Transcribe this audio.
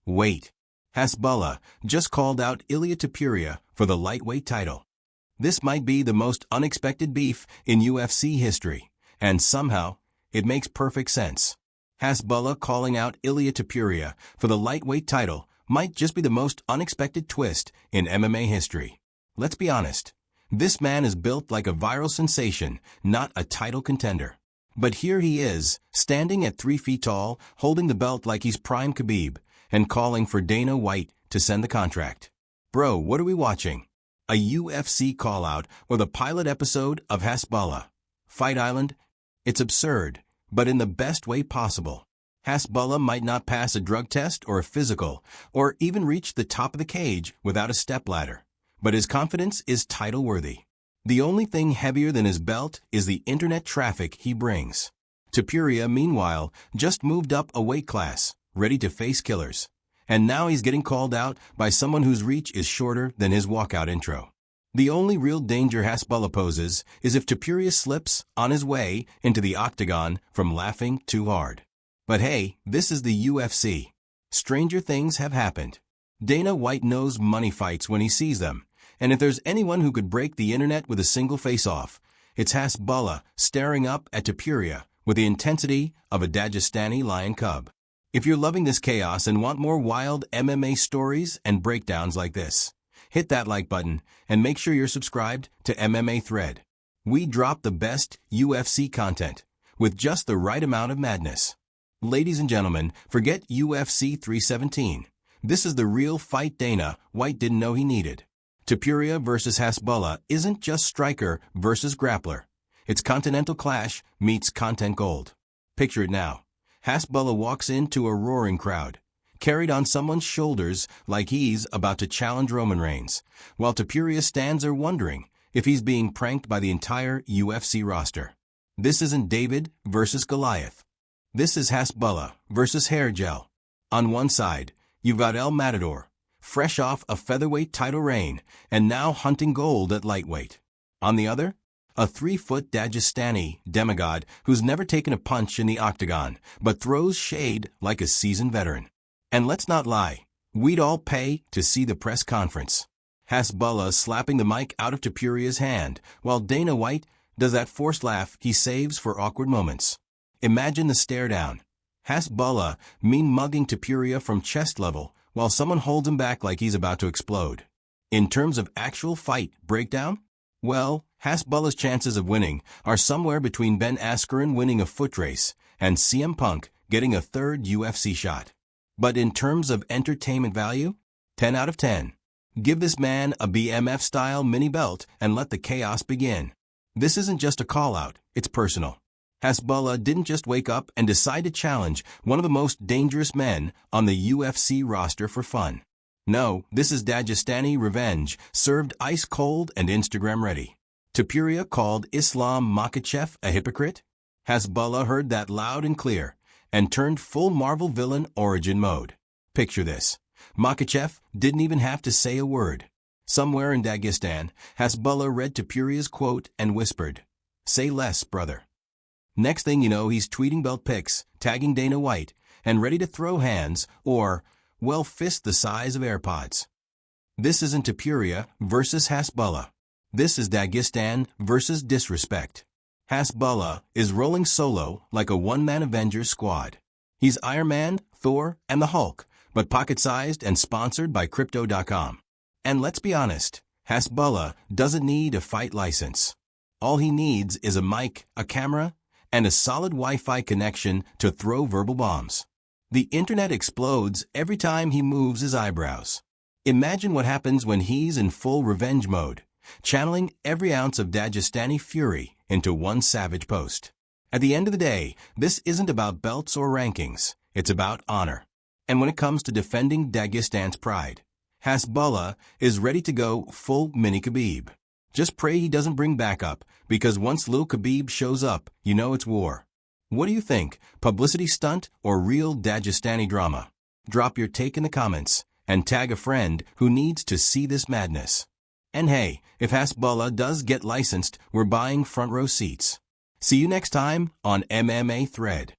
Wait. Hasbulla just called out Ilia Topuria for the lightweight title. This might be the most unexpected beef in UFC history, and somehow, it makes perfect sense. Hasbulla calling out Ilia Topuria for the lightweight title might just be the most unexpected twist in MMA history. Let's be honest. This man is built like a viral sensation, not a title contender. But here he is, standing at 3 feet tall, holding the belt like he's prime Khabib, and calling for Dana White to send the contract. Bro, what are we watching? A UFC call-out or the pilot episode of Hasbulla? Fight Island? It's absurd, but in the best way possible. Hasbulla might not pass a drug test or a physical, or even reach the top of the cage without a stepladder. But his confidence is title-worthy. The only thing heavier than his belt is the internet traffic he brings. Topuria, meanwhile, just moved up a weight class, ready to face killers. And now he's getting called out by someone whose reach is shorter than his walkout intro. The only real danger Hasbulla poses is if Topuria slips on his way into the octagon from laughing too hard. But hey, this is the UFC. Stranger things have happened. Dana White knows money fights when he sees them, and if there's anyone who could break the internet with a single face-off, it's Hasbulla staring up at Topuria with the intensity of a Dagestani lion cub. If you're loving this chaos and want more wild MMA stories and breakdowns like this, hit that like button and make sure you're subscribed to MMA Thread. We drop the best UFC content with just the right amount of madness. Ladies and gentlemen, forget UFC 317. This is the real fight Dana White didn't know he needed. Topuria versus Hasbulla isn't just striker versus grappler. It's Continental Clash meets content gold. Picture it now. Hasbulla walks into a roaring crowd, carried on someone's shoulders like he's about to challenge Roman Reigns, while Topuria stands there wondering if he's being pranked by the entire UFC roster. This isn't David versus Goliath. This is Hasbulla versus Hair Gel. On one side, you've got El Matador, fresh off a featherweight title reign and now hunting gold at lightweight. On the other, a 3-foot Dagestani demigod who's never taken a punch in the octagon, but throws shade like a seasoned veteran. And let's not lie, we'd all pay to see the press conference. Hasbulla slapping the mic out of Topuria's hand, while Dana White does that forced laugh he saves for awkward moments. Imagine the stare down. Hasbulla mean-mugging Topuria from chest level, while someone holds him back like he's about to explode. In terms of actual fight breakdown, well, Hasbulla's chances of winning are somewhere between Ben Askren winning a foot race and CM Punk getting a third UFC shot. But in terms of entertainment value, 10 out of 10. Give this man a BMF-style mini belt and let the chaos begin. This isn't just a call-out, it's personal. Hasbulla didn't just wake up and decide to challenge one of the most dangerous men on the UFC roster for fun. No, this is Dagestani revenge, served ice-cold and Instagram-ready. Topuria called Islam Makhachev a hypocrite? Hasbulla heard that loud and clear and turned full Marvel villain origin mode. Picture this. Makhachev didn't even have to say a word. Somewhere in Dagestan, Hasbulla read Topuria's quote and whispered, "Say less, brother." Next thing you know, he's tweeting belt pics, tagging Dana White, and ready to throw hands or, well, fist the size of AirPods. This isn't Topuria versus Hasbulla. This is Dagestan versus disrespect. Hasbulla is rolling solo like a one-man Avengers squad. He's Iron Man, Thor, and the Hulk, but pocket-sized and sponsored by Crypto.com. And let's be honest, Hasbulla doesn't need a fight license. All he needs is a mic, a camera, and a solid Wi-Fi connection to throw verbal bombs. The internet explodes every time he moves his eyebrows. Imagine what happens when he's in full revenge mode, channeling every ounce of Dagestani fury into one savage post. At the end of the day, this isn't about belts or rankings, it's about honor. And when it comes to defending Dagestan's pride, Hasbulla is ready to go full mini Khabib. Just pray he doesn't bring backup, because once Lil Khabib shows up, you know it's war. What do you think, publicity stunt or real Dagestani drama? Drop your take in the comments, and tag a friend who needs to see this madness. And hey, if Hasbulla does get licensed, we're buying front row seats. See you next time on MMA Thread.